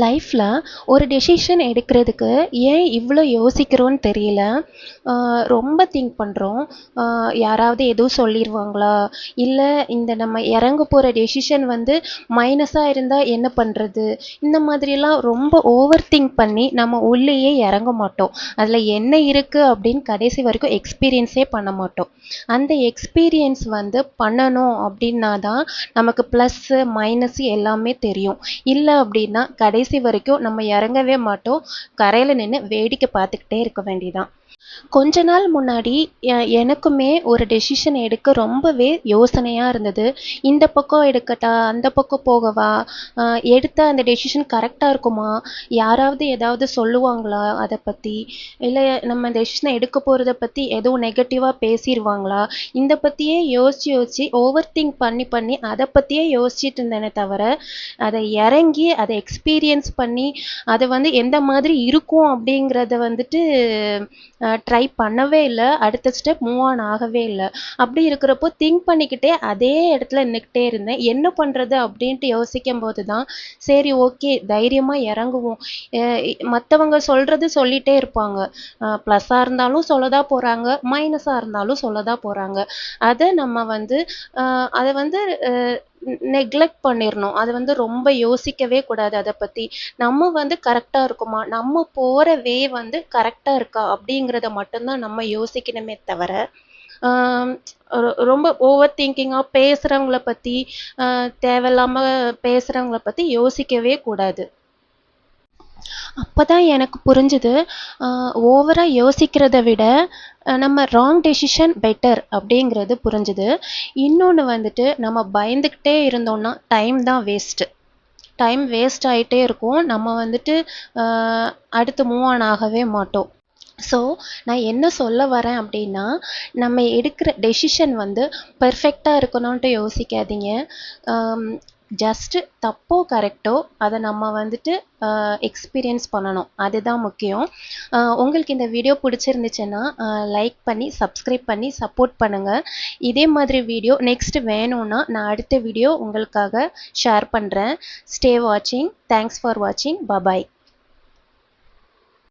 லைஃப்பில் ஒரு டெசிஷன் எடுக்கிறதுக்கு ஏன் இவ்வளோ யோசிக்கிறோன்னு தெரியல. ரொம்ப திங்க் பண்ணுறோம். யாராவது எதுவும் சொல்லிடுவாங்களா, இல்லை இந்த நம்ம இறங்க போகிற டெசிஷன் வந்து மைனஸாக இருந்தால் என்ன பண்ணுறது, இந்த மாதிரிலாம் ரொம்ப ஓவர் திங்க் பண்ணி நம்ம உள்ளேயே இறங்க மாட்டோம். அதில் என்ன இருக்குது அப்படின்னு கடைசி வரைக்கும் எக்ஸ்பீரியன்ஸே பண்ண மாட்டோம். அந்த எக்ஸ்பீரியன்ஸ் வந்து பண்ணணும் அப்படின்னா தான் நமக்கு ப்ளஸ்ஸு மைனஸ் எல்லாமே தெரியும். இல்லை அப்படின்னா கடைசி வரைக்கும் நம்ம இறங்கவே மாட்டோம். கரையில் நின்று வேடிக்கை பார்த்துக்கிட்டே இருக்க வேண்டியதான். கொஞ்ச நாள் முன்னாடி எனக்குமே ஒரு டெசிஷன் எடுக்க ரொம்பவே யோசனையாக இருந்தது. இந்த பக்கம் எடுக்கட்டா, அந்த பக்கம் போகவா, எடுத்த அந்த டெசிஷன் கரெக்டாக இருக்குமா, யாராவது ஏதாவது சொல்லுவாங்களா அதை பற்றி, இல்லை நம்ம டெசிஷனை எடுக்க போகிறத பற்றி எதுவும் நெகட்டிவாக பேசிடுவாங்களா, இந்த பற்றியே யோசித்து யோசித்து ஓவர் திங்க் பண்ணி பண்ணி அதை பற்றியே யோசிச்சுட்டு இருந்தேனே தவிர அதை இறங்கி அதை எக்ஸ்பீரியன்ஸ் பண்ணி அதை வந்து எந்த மாதிரி இருக்கும் அப்படிங்கிறத வந்துட்டு ட்ரை பண்ணவே இல்லை. அடுத்த ஸ்டெப் மூவ் ஆன் ஆகவே இல்லை. அப்படி இருக்கிறப்போ திங்க் பண்ணிக்கிட்டே அதே இடத்துல நின்றுக்கிட்டே இருந்தேன். என்ன பண்ணுறது அப்படின்ட்டு யோசிக்கும் போது தான் சரி ஓகே தைரியமாக இறங்குவோம். மற்றவங்க சொல்கிறது சொல்லிகிட்டே இருப்பாங்க. ப்ளஸ்ஸாக இருந்தாலும் சொல்லதான் போகிறாங்க, மைனஸாக இருந்தாலும் சொல்லதான் போகிறாங்க. அதை நம்ம வந்து அதை வந்து நெக்லெக்ட் பண்ணிடணும். அது வந்து ரொம்ப யோசிக்கவே கூடாது. அதை பற்றி நம்ம வந்து கரெக்டாக இருக்குமா, நம்ம போகிற வே வந்து கரெக்டாக இருக்கா அப்படிங்கிறத மட்டும்தான் நம்ம யோசிக்கணுமே தவிர ரொம்ப ஓவர் திங்கிங்காக பேசுகிறவங்கள பற்றி தேவையில்லாமல் பேசுகிறவங்கள பற்றி யோசிக்கவே கூடாது. அப்போ தான் எனக்கு புரிஞ்சுது, ஓவராக யோசிக்கிறத விட நம்ம ராங் டெசிஷன் பெட்டர் அப்படிங்கிறது புரிஞ்சுது. இன்னொன்று வந்துட்டு நம்ம பயந்துக்கிட்டே இருந்தோம்னா டைம் தான் வேஸ்ட்டு. டைம் வேஸ்ட் ஆகிட்டே இருக்கும். நம்ம வந்துட்டு அடுத்து மூவ் ஆன் ஆகவே மாட்டோம். ஸோ நான் என்ன சொல்ல வரேன் அப்படின்னா, நம்ம எடுக்கிற டெசிஷன் வந்து பெர்ஃபெக்டாக இருக்கணும்ன்ட்டு யோசிக்காதீங்க. ஜஸ்ட்டு தப்போ கரெக்டோ அதை நம்ம வந்துட்டு எக்ஸ்பீரியன்ஸ் பண்ணணும். அதுதான் முக்கியம். உங்களுக்கு இந்த வீடியோ பிடிச்சிருந்துச்சுன்னா லைக் பண்ணி சப்ஸ்கிரைப் பண்ணி சப்போர்ட் பண்ணுங்கள். இதே மாதிரி வீடியோ நெக்ஸ்ட் வேணும்னா நான் அடுத்த வீடியோ உங்களுக்காக ஷேர் பண்ணுறேன். ஸ்டே வாட்சிங். தேங்க்ஸ் ஃபார் வாட்சிங். பபாய்.